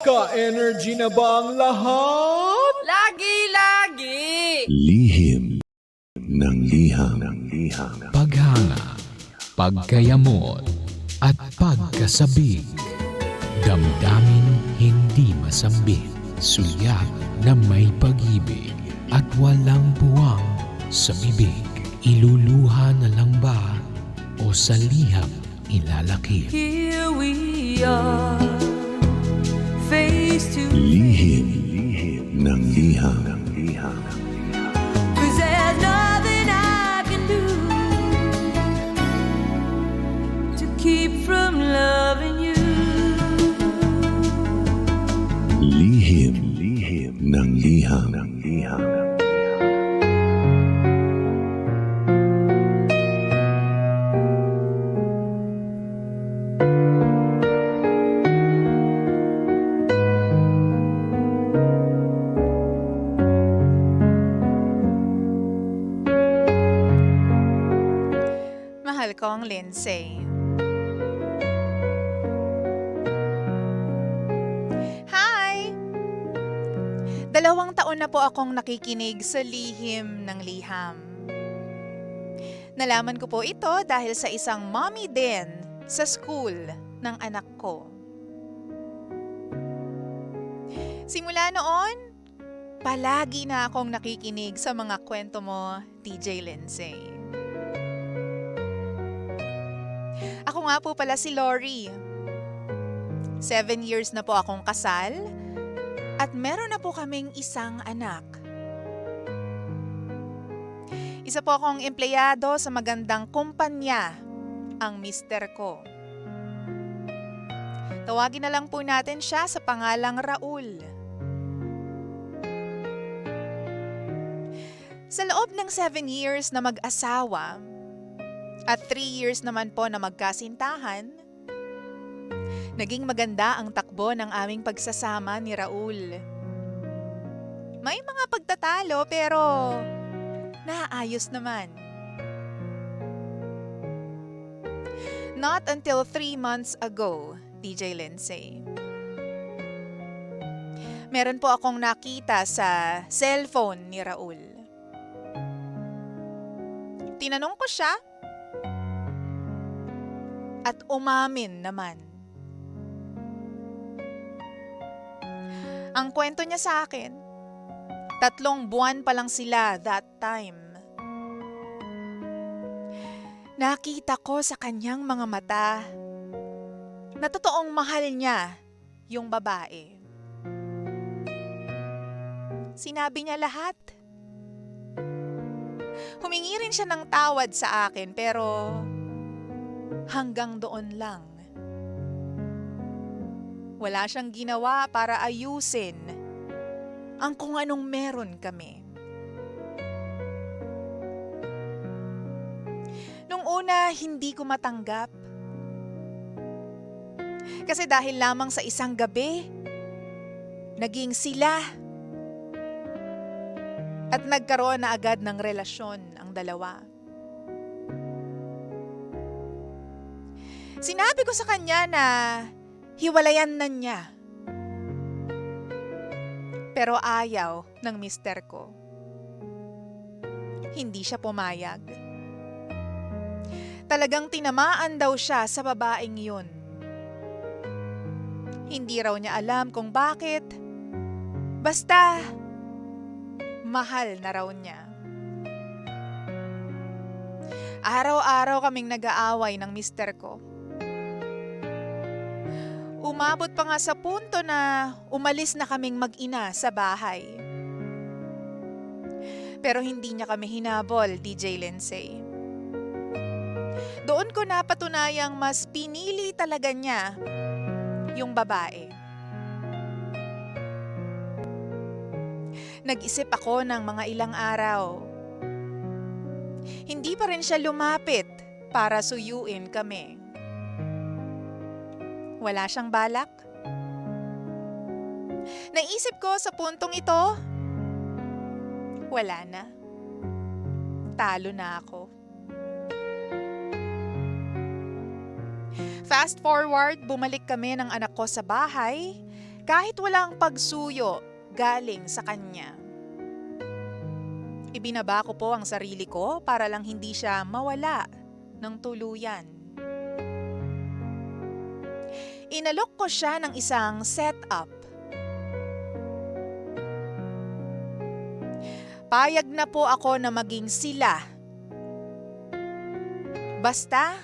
Ka-energy na ba ang lahat? Lagi-lagi! Lihim ng liham. Paghanga, pagkayamot, at pagkasabik. Damdamin hindi masambit. Sulyap na may pag-ibig at walang buwang sa bibig. Iluluha na lang ba o sa liham ilalakip? Here we are, face to Lihim ng liham. 'cause there's nothing I can do to keep from loving you. Lihim ng liham. Mahal kong Lindsay. Hi! 2 taon na po akong nakikinig sa Lihim ng Liham. Nalaman ko po ito dahil sa isang mommy din sa school ng anak ko. Simula noon, palagi na akong nakikinig sa mga kwento mo, DJ Lindsay. Ako nga po pala si Lori. 7 years na po akong kasal at meron na po kaming isang anak. Isa po akong empleyado sa magandang kumpanya, ang mister ko. Tawagin na lang po natin siya sa pangalang Raul. Sa loob ng 7 years na mag-asawa, at 3 years naman po na magkasintahan, naging maganda ang takbo ng aming pagsasama ni Raul. May mga pagtatalo pero naayos naman. Not until 3 months ago, DJ Lindsay. Meron po akong nakita sa cellphone ni Raul. Tinanong ko siya, at umamin naman. Ang kwento niya sa akin, 3 buwan pa lang sila that time. Nakita ko sa kanyang mga mata na totoong mahal niya yung babae. Sinabi niya lahat. Humingi rin siya ng tawad sa akin pero hanggang doon lang. Wala siyang ginawa para ayusin ang kung anong meron kami. Nung una, hindi ko matanggap. Kasi dahil lamang sa isang gabi, naging sila. At nagkaroon na agad ng relasyon ang dalawa. Sinabi ko sa kanya na hiwalayan na niya. Pero ayaw ng mister ko. Hindi siya pumayag. Talagang tinamaan daw siya sa babaeng yun. Hindi raw niya alam kung bakit. Basta, mahal na raw niya. Araw-araw kaming nag-aaway ng mister ko. Umabot pa nga sa punto na umalis na kaming mag-ina sa bahay. Pero hindi niya kami hinabol, DJ Lindsay. Doon ko napatunayang mas pinili talaga niya yung babae. Nag-isip ako ng mga ilang araw. Hindi pa rin siya lumapit para suyuin kami. Wala siyang balak. Naisip ko sa puntong ito, wala na. Talo na ako. Fast forward, bumalik kami ng anak ko sa bahay Kahit walang pagsuyo galing sa kanya. Ibinaba ko po ang sarili ko para lang hindi siya mawala ng tuluyan. Inalok ko siya ng isang setup. Payag na po ako na maging sila. Basta,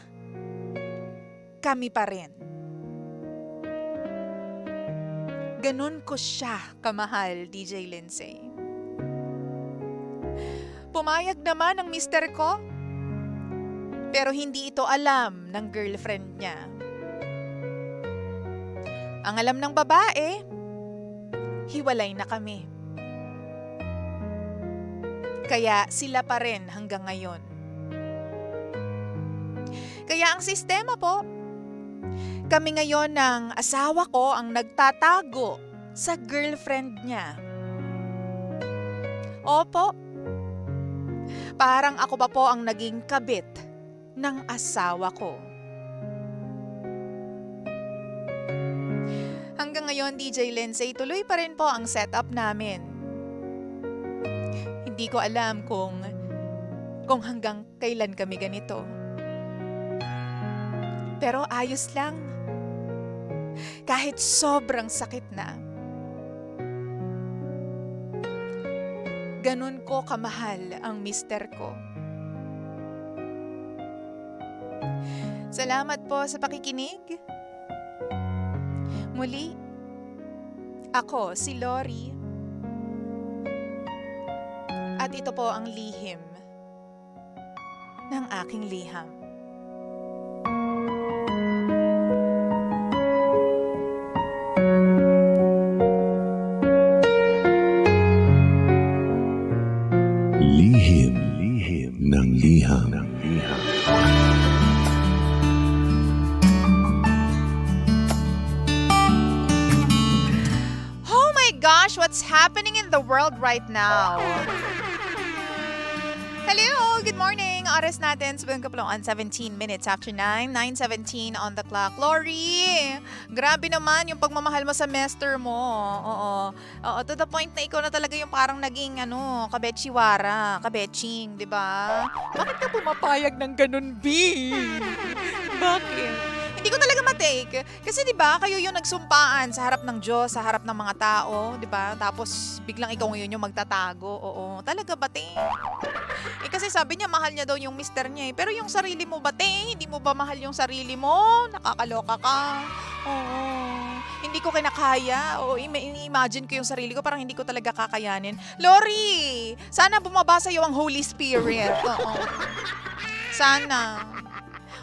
kami pa rin. Ganun ko siya kamahal, DJ Lindsay. Pumayag naman ang mister ko. Pero hindi ito alam ng girlfriend niya. Ang alam ng babae, hiwalay na kami. Kaya sila pa rin hanggang ngayon. Kaya ang sistema po, kami ngayon ng asawa ko ang nagtatago sa girlfriend niya. Opo, parang ako pa po ang naging kabit ng asawa ko. Hanggang ngayon, DJ Lindsay, tuloy pa rin po ang setup namin. Hindi ko alam kung hanggang kailan kami ganito. Pero ayos lang. Kahit sobrang sakit na. Ganun ko kamahal ang mister ko. Salamat po sa pakikinig. Muli, ako si Lori. At ito po ang lihim ng aking liham. Lihim ng liham. Oh my gosh, what's happening in the world right now? Hello, good morning. Oras natin, sabihin ko po 17 minutes after 9, 9:17 on the clock. Lori, grabe naman yung pagmamahal mo sa mister mo. Oo, to the point na ikaw na talaga yung parang naging kabechiwara, kabeching, di ba? Bakit ka pumapayag ng ganun, B? Bakit? Hindi ko talaga matake. Kasi 'di ba, kayo yung nagsumpaan sa harap ng Diyos, sa harap ng mga tao, 'di ba? Tapos biglang ikaw ngayon yung magtatago. Oo, talaga ba, te? Kasi sabi niya mahal niya daw yung mister niya eh. Pero yung sarili mo ba, te? Hindi mo ba mahal yung sarili mo? Nakakaloka ka. Oo. Hindi ko kinakaya. Oo, imagine ko yung sarili ko, parang hindi ko talaga kakayanin. Lori, sana bumaba sa'yo ang Holy Spirit. Oo. Sana.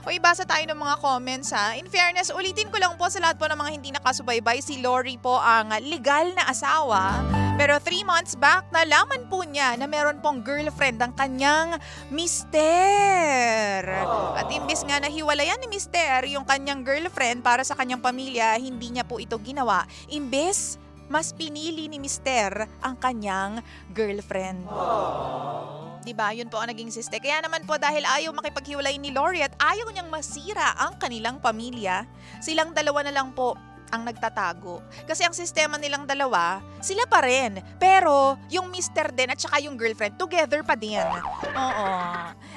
O ibasa tayo ng mga comments ha. In fairness, ulitin ko lang po sa lahat po ng mga hindi nakasubaybay, si Lori po ang legal na asawa. Pero 3 months back, nalaman po niya na meron pong girlfriend ang kanyang mister. At imbis nga nahiwalayan ni mister yung kanyang girlfriend para sa kanyang pamilya, hindi niya po ito ginawa. Imbes, mas pinili ni mister ang kanyang girlfriend. Diba? Yun po ang naging siste. Kaya naman po dahil ayaw makipaghiwalay ni Lori at ayaw niyang masira ang kanilang pamilya, silang dalawa na lang po ang nagtatago. Kasi ang sistema nilang dalawa, sila pa rin. Pero yung mister din at saka yung girlfriend, together pa din. Oo.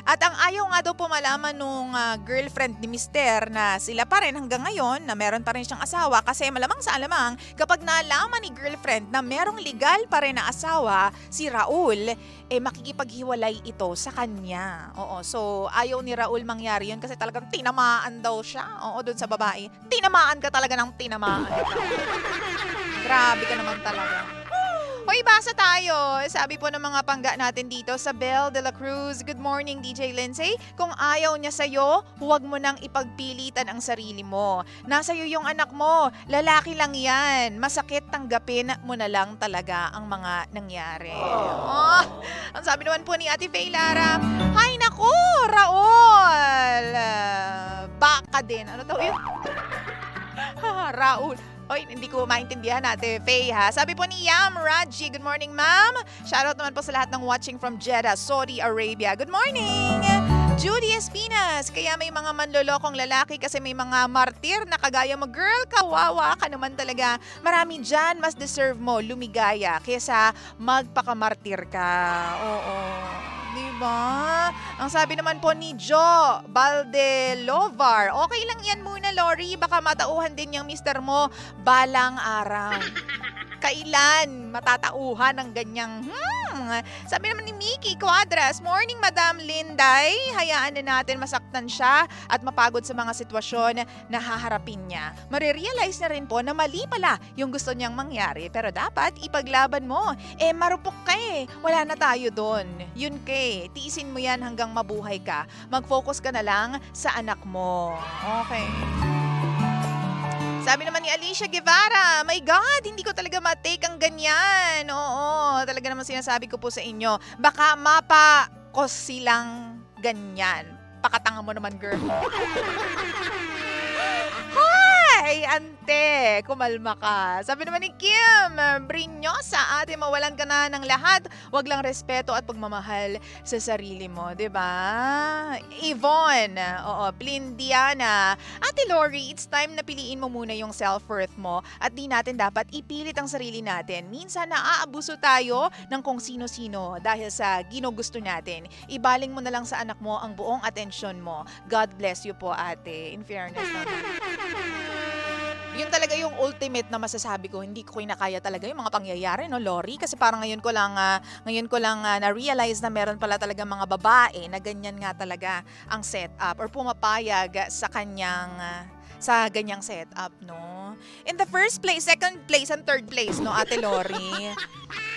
At ang ayaw nga daw po malaman nung girlfriend ni mister na sila pa rin hanggang ngayon, na meron pa rin siyang asawa. Kasi malamang sa alamang, kapag nalaman ni girlfriend na merong legal pa rin na asawa, si Raul, makikipaghiwalay ito sa kanya. Oo. So, ayaw ni Raul mangyari yun kasi talagang tinamaan daw siya. Oo, dun sa babae. Tinamaan ka talaga ng tinamaan. Grabe ka naman talaga. Hoy, basa tayo. Sabi po ng mga pangga natin dito sa Belle de la Cruz. Good morning, DJ Lindsay. Kung ayaw niya sa'yo, huwag mo nang ipagpilitan ang sarili mo. Nasa'yo yung anak mo. Lalaki lang yan. Masakit, tanggapin mo na lang talaga ang mga nangyari. Oh, ang sabi naman po ni Ate Faye Lara, hay naku, Raul. Baka din. Ano daw yun? Raul. Oy, hindi ko maintindihan Ate Faye ha. Sabi po ni Yam Raji, good morning ma'am. Shoutout naman po sa lahat ng watching from Jeddah, Saudi Arabia. Good morning! Judy Espinas, kaya may mga manlolokong lalaki kasi may mga martir na kagaya mo. Girl, kawawa ka naman talaga. Marami dyan, mas deserve mo lumigaya kaysa magpakamartir ka. Oo. Diba? Ang sabi naman po ni Jo Baldelovar, okay lang yan muna, Lori. Baka matauhan din yung mister mo balang araw. Kailan matatauhan ng ganyang Sabi naman ni Mickey Cuadras, morning Madam Linday, hayaan na natin masaktan siya at mapagod sa mga sitwasyon na haharapin niya. Marirealize na rin po na mali pala yung gusto niyang mangyari, pero dapat ipaglaban mo. Marupok ka wala na tayo doon. Yun tiisin mo yan hanggang mabuhay ka. Mag-focus ka na lang sa anak mo. Okay. Sabi naman ni Alicia Guevara, my God, hindi ko talaga matake ang ganyan. Oo, talaga naman sinasabi ko po sa inyo. Baka mapa ko silang ganyan. Pakatanga mo naman, girl. Hi, ante, kumalma ka. Sabi naman ni Kim Brinyosa, ate, mawalan ka na ng lahat. Wag lang respeto at pagmamahal sa sarili mo, 'di ba? Yvonne, Plindiana. Ate Lori, it's time na piliin mo muna yung self-worth mo at di natin dapat ipilit ang sarili natin. Minsan naaabuso tayo ng kung sino-sino dahil sa ginugusto natin. Ibaling mo na lang sa anak mo ang buong atensyon mo. God bless you po, ate. In fairness naman. Yun talaga yung ultimate na masasabi ko, hindi ko kinakaya talaga yung mga pangyayari, no, Lori? Kasi parang ngayon ko lang na-realize na meron pala talaga mga babae na ganyan nga talaga ang setup or pumapayag sa ganyang setup, no? In the first place, second place, and third place, no, Ate Lori?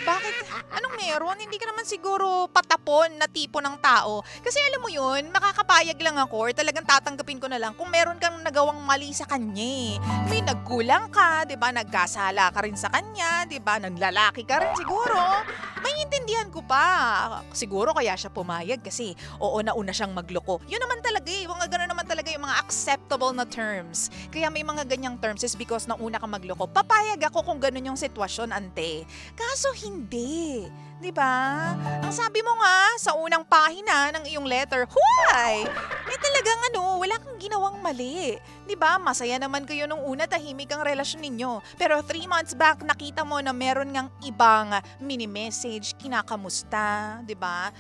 Bakit? Anong meron? Hindi ka naman siguro patapon na tipo ng tao. Kasi alam mo yun, makakapayag lang ako or talagang tatanggapin ko na lang kung meron kang nagawang mali sa kanya. May nagkulang ka, di ba? Nagkasala ka rin sa kanya, di ba? Naglalaki ka rin siguro. Maiintindihan ko pa. Siguro kaya siya pumayag kasi nauna siyang magloko. Yun naman talaga mga gano'n naman talaga yung mga acceptable na terms. Kaya may mga ganyang terms is because nauna ka magloko. Papayag ako kung gano'n yung sitwasyon, ante. Kaso hindi. Di ba? Ang sabi mo nga sa unang pahina ng iyong letter, talagang wala kang ginawang mali. Di ba? Masaya naman kayo nung una, tahimik ang relasyon ninyo. Pero 3 months back, nakita mo na meron ngang ibang mini-message, kinakamusta, di ba?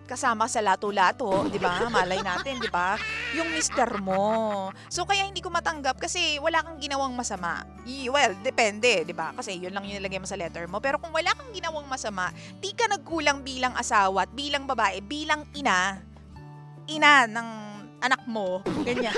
Kasama sa lato-lato, 'di ba? Malay natin, 'di ba? Yung mister mo. So kaya hindi ko matanggap kasi wala kang ginawang masama. Well, depende, 'di ba? Kasi yun lang yung nilagay mo sa letter mo. Pero kung wala kang ginawang masama, di ka nagkulang bilang asawa at bilang babae, bilang ina ng anak mo, ganyan.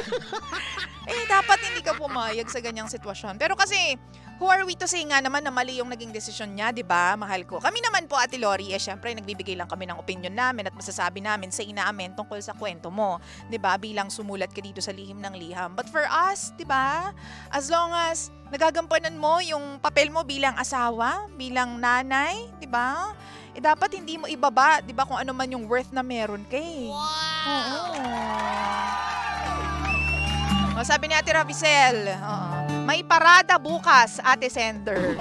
Dapat hindi ka pumayag sa ganyang sitwasyon. Pero kasi, who are we to say nga naman na mali yung naging desisyon niya, di ba, mahal ko? Kami naman po, Ate Lori, syempre, nagbibigay lang kami ng opinion namin at masasabi namin sa inaamin tungkol sa kwento mo, di ba, bilang sumulat ka dito sa lihim ng liham. But for us, di ba, as long as nagagampanan mo yung papel mo bilang asawa, bilang nanay, di ba, dapat hindi mo ibaba, di ba, kung ano man yung worth na meron kay. Oo. Sabi ni Ate Ravicel, may parada bukas, Ate Sender.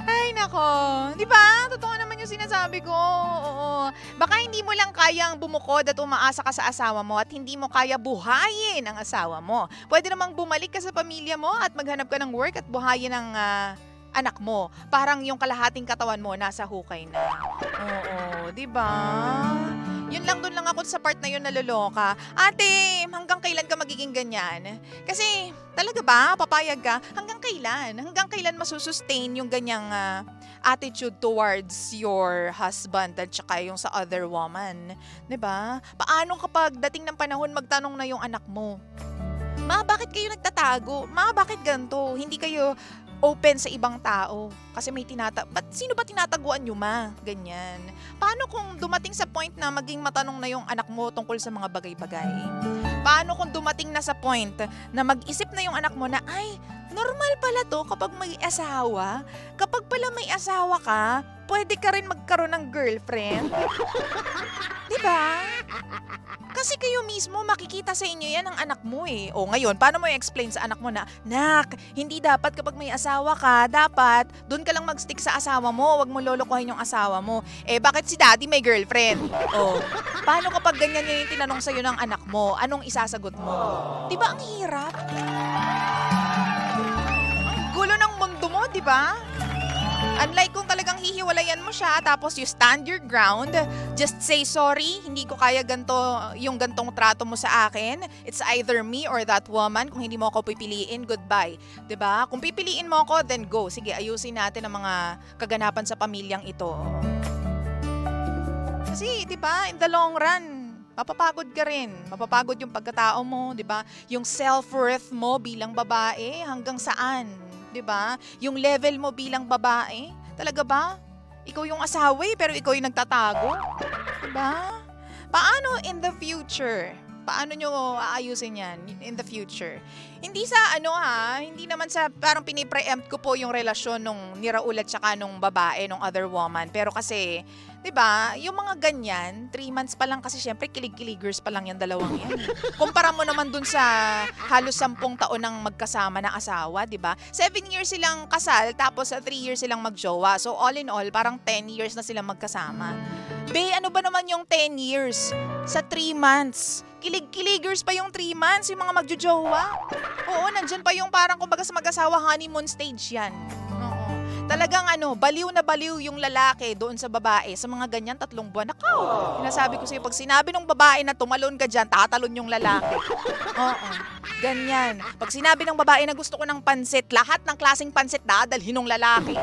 Ay, nako. Di ba? Totoo naman yung sinasabi ko. Oo. Baka hindi mo lang kayang bumukod at umaasa ka sa asawa mo at hindi mo kaya buhayin ang asawa mo. Pwede namang bumalik ka sa pamilya mo at maghanap ka ng work at buhayin ang anak mo. Parang yung kalahating katawan mo nasa hukay na. Oo, di ba? Yun lang, doon lang ako sa part na yun naloloka. Ate, hanggang kailan ka magiging ganyan? Kasi, talaga ba, papayag ka? Hanggang kailan? Hanggang kailan masusustain yung ganyang attitude towards your husband at saka yung sa other woman? 'Di ba? Paano kapag dating ng panahon magtanong na yung anak mo? Ma, bakit kayo nagtatago? Ma, bakit ganito? Hindi kayo open sa ibang tao. Kasi may sino ba tinataguan nyo, ma? Ganyan. Paano kung dumating sa point na maging matanong na yung anak mo tungkol sa mga bagay-bagay? Paano kung dumating na sa point na mag-isip na yung anak mo na, ay, normal pala to kapag may asawa? Kapag pala may asawa ka, pwede ka rin magkaroon ng girlfriend? Diba? Kasi kayo mismo makikita sa inyo yan ng anak mo eh. O ngayon, paano mo i-explain sa anak mo na, Nak, hindi dapat kapag may asawa ka, dapat doon ka lang mag-stick sa asawa mo, wag mo lolokohin yung asawa mo. Eh bakit si daddy may girlfriend? O, paano kapag ganyan yung tinanong sa'yo ng anak mo, anong isasagot mo? Diba ang hirap? Ang gulo ng mundo mo, diba? Unlike kung talagang hihiwalayan mo siya, tapos you stand your ground, just say sorry, hindi ko kaya yung gantong trato mo sa akin. It's either me or that woman. Kung hindi mo ako pipiliin, goodbye. 'Di ba? Kung pipiliin mo ako, then go. Sige, ayusin natin ang mga kaganapan sa pamilyang ito. Kasi, 'di ba, in the long run, mapapagod ka rin. Mapapagod yung pagkatao mo, 'di ba? Yung self-worth mo bilang babae, hanggang saan? 'Di ba? Yung level mo bilang babae, talaga ba? Ikaw yung asawa pero ikaw yung nagtatago. 'Di ba? Paano in the future? Paano nyo aayusin yan in the future? Hindi sa hindi naman sa parang pinipreempt ko po yung relasyon nung ni Raul at saka nung babae, nung other woman. Pero kasi, 'di ba, yung mga ganyan, 3 months pa lang kasi syempre kilig-kiligers pa lang yung dalawang yan. Kumpara mo naman dun sa halos 10 taon ng magkasama na asawa, 'di ba? 7 years silang kasal tapos 3 years silang magjowa. So all in all, parang 10 years na silang magkasama. Be, ano ba naman yung 10 years sa 3 months? Kilig-kiligers pa yung 3 months, yung mga magjojowa. Oo, nandyan pa yung parang kumbaga sa mag-asawa honeymoon stage yan. Oo. Talagang baliw na baliw yung lalaki doon sa babae. Sa mga ganyan, 3 buwan. Nakaw! Sinasabi ko sa'yo, pag sinabi ng babae na tumalon ka dyan, tatalon yung lalaki. Oo. Ganyan. Pag sinabi ng babae na gusto ko ng pansit, lahat ng klaseng pansit dadalhin ng lalaki.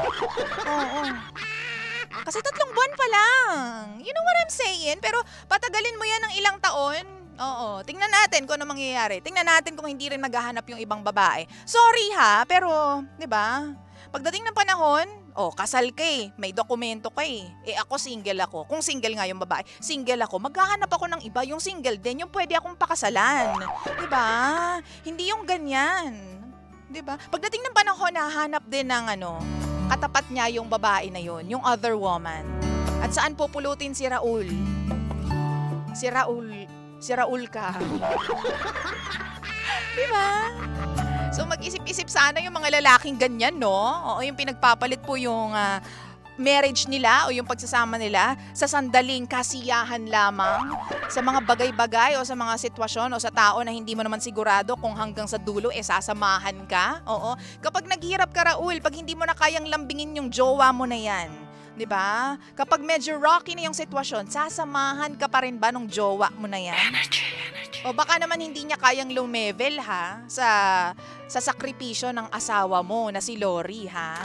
Oo. Kasi 3 buwan pa lang. You know what I'm saying? Pero patagalin mo yan ng ilang taon. Oo. Tingnan natin kung ano mangyayari. Tingnan natin kung hindi rin maghahanap yung ibang babae. Sorry ha, pero, 'di ba? Pagdating ng panahon, kasal ka eh. May dokumento ka eh. Eh ako single ako. Kung single nga yung babae, single ako. Maghahanap ako ng iba. Yung single din, yung pwede akong pakasalan. 'Di ba? Hindi yung ganyan. 'Di ba? Pagdating ng panahon, nahanap din ng katapat niya yung babae na yun, yung other woman. At saan pupulutin si Raul? Si Raul ka. Diba? So mag-isip-isip sana yung mga lalaking ganyan, no? Oo, yung pinagpapalit po yung marriage nila o yung pagsasama nila sa sandaling kasiyahan lamang, sa mga bagay-bagay o sa mga sitwasyon o sa tao na hindi mo naman sigurado kung hanggang sa dulo sasamahan ka. Oo. Kapag naghirap ka, Raul, pag hindi mo na kayang lambingin yung jowa mo na yan, 'di ba? Kapag medyo rocky na yung sitwasyon, sasamahan ka pa rin ba nung jowa mo na yan? O baka naman hindi niya kayang lumevel ha sa sakripisyo ng asawa mo na si Lori ha.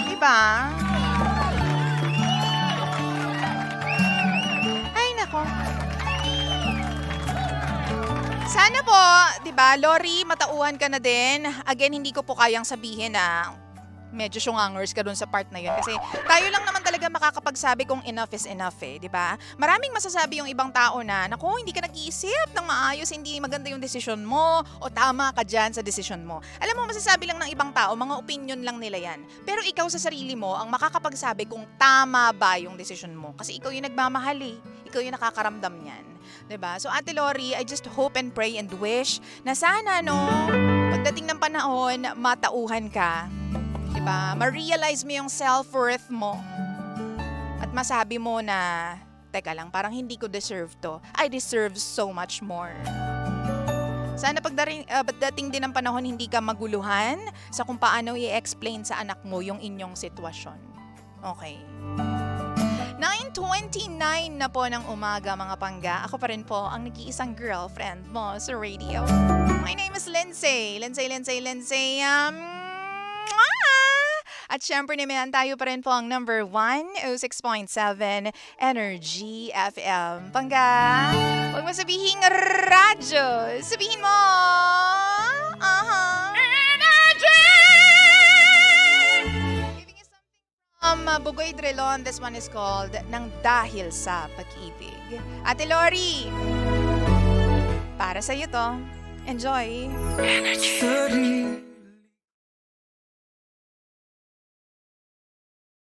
Diba? Ay nako. Sana po, 'di ba, Lori, matauhan ka na din. Again, hindi ko po kayang sabihin na medyo syungangers ka dun sa part na yun. Kasi tayo lang naman talaga makakapagsabi kung enough is enough eh, di ba? Maraming masasabi yung ibang tao na, naku, hindi ka nag-iisip ng maayos, hindi maganda yung desisyon mo, o tama ka dyan sa desisyon mo. Alam mo, masasabi lang ng ibang tao, mga opinion lang nila yan. Pero ikaw sa sarili mo, ang makakapagsabi kung tama ba yung desisyon mo. Kasi ikaw yung nagmamahal eh. Ikaw yung nakakaramdam niyan. Diba? So Ate Lori, I just hope and pray and wish na sana, pagdating ng panahon, matauhan ka. Diba? Ma-realize mo yung self-worth mo. At masabi mo na, teka lang, parang hindi ko deserve to. I deserve so much more. Sana pagdating din ng panahon, hindi ka maguluhan sa kung paano i-explain sa anak mo yung inyong sitwasyon. Okay. 9:29 na po ng umaga mga pangga. Ako pa rin po ang nag-iisang girlfriend mo sa radio. My name is Lindsay. Lindsay. At syempre naman tayo pa rin po ang number 106.7 Energy FM. Pangga, huwag mo sabihin radyo. Sabihin mo, Energy! Giving you something Bugoy Drilon. This one is called Nang Dahil sa Pag-ibig. Ate Lori, para sa'yo to. Enjoy. Energy.